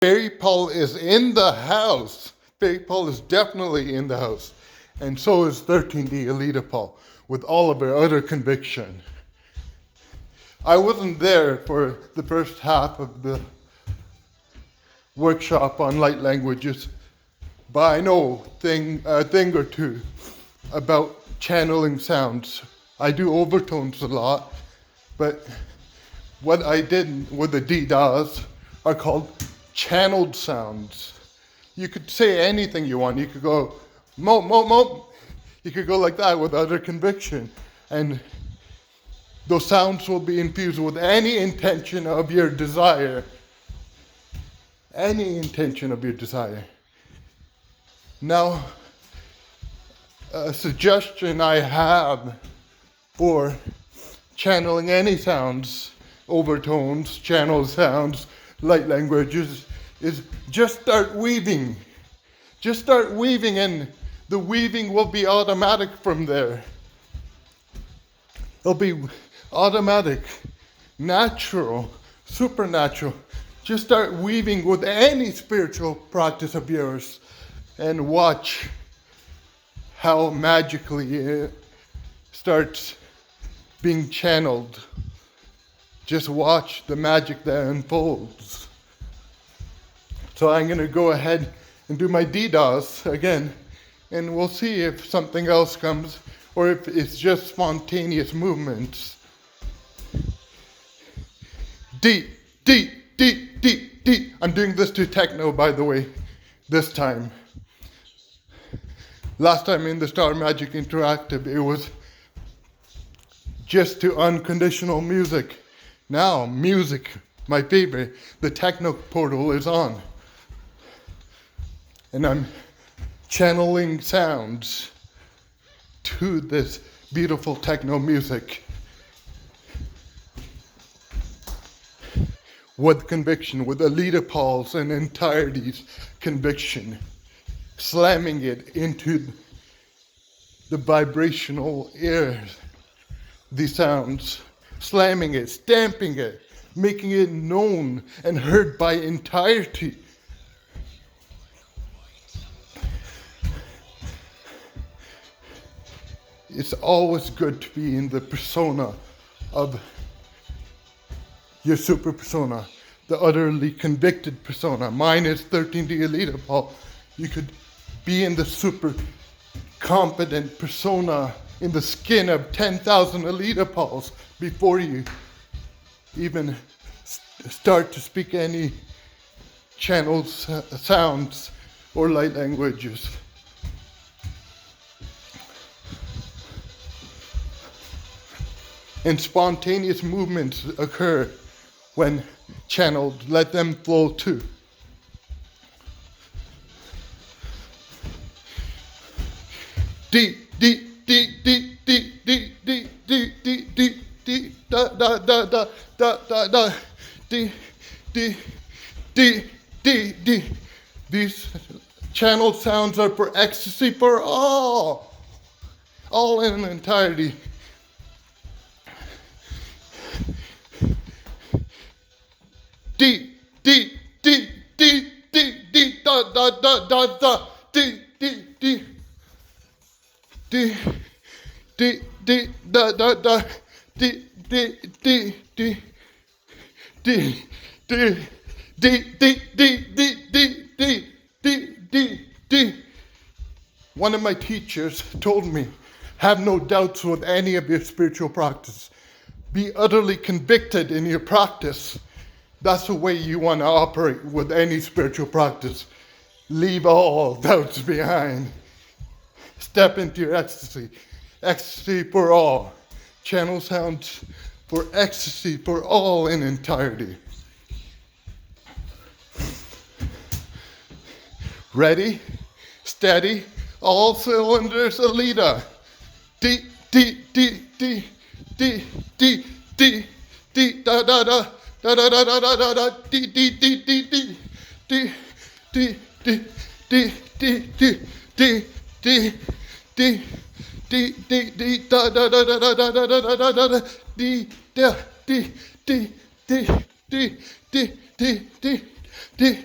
Fairy Paul is in the house. Fairy Paul is definitely in the house. And so is 13D Alita Paul, with all of her utter conviction. I wasn't there for the first half of the workshop on light languages, but I know a thing or two about channeling sounds. I do overtones a lot, but what I did with the DDAs are called channeled sounds. You could say anything you want. You could go, mo, mo, mo. You could go like that with utter conviction. And those sounds will be infused with any intention of your desire. Any intention of your desire. Now, a suggestion I have for channeling any sounds, overtones, channel sounds, light languages, is just start weaving. Just start weaving, and the weaving will be automatic from there. It'll be automatic, natural, supernatural. Just start weaving with any spiritual practice of yours and watch how magically it starts being channeled. Just watch the magic that unfolds. So I'm going to go ahead and do my DDoS again, and we'll see if something else comes or if it's just spontaneous movements. D, D, D, D, D. I'm doing this to techno, by the way, this time. Last time in the Star Magic Interactive, it was just to unconditional music. Now, music, my favorite, the techno portal is on. And I'm channeling sounds to this beautiful techno music with conviction, with Alita Paul's and entirety's conviction, slamming it into the vibrational air, the sounds, slamming it, stamping it, making it known and heard by entirety. It's always good to be in the persona of your super persona, the utterly convicted persona. Mine is 13D Alita Paul. You could be in the super competent persona in the skin of 10,000 Alita Pauls before you even start to speak any channeled sounds or light languages. And spontaneous movements occur when channeled. Let them flow too. D, D, D, D, D, D, D, D, D, D, D, da, da, da, da, da, da, da, D, D, D, D, D. These channeled sounds are for ecstasy for all in entirety. D, D, D, D, D, D, da, da, da, da, da, D, D, D, D, D, D, da, da, da, D, D, D, D, D, D, D, D, D, D, D, D, D, D, D. One of my teachers told me, have no doubts with any of your spiritual practice. Be utterly convicted in your practice. That's the way you want to operate with any spiritual practice. Leave all doubts behind. Step into your ecstasy. Ecstasy for all. Channel sounds for ecstasy for all in entirety. Ready, steady, all cylinders, Alita. D, D, D, D, D, D, D, D, da, da, da. Da da da da da da da D D D D D D D D D D D D D D D D D da da da da da da da da da da da D da D D D D D D D D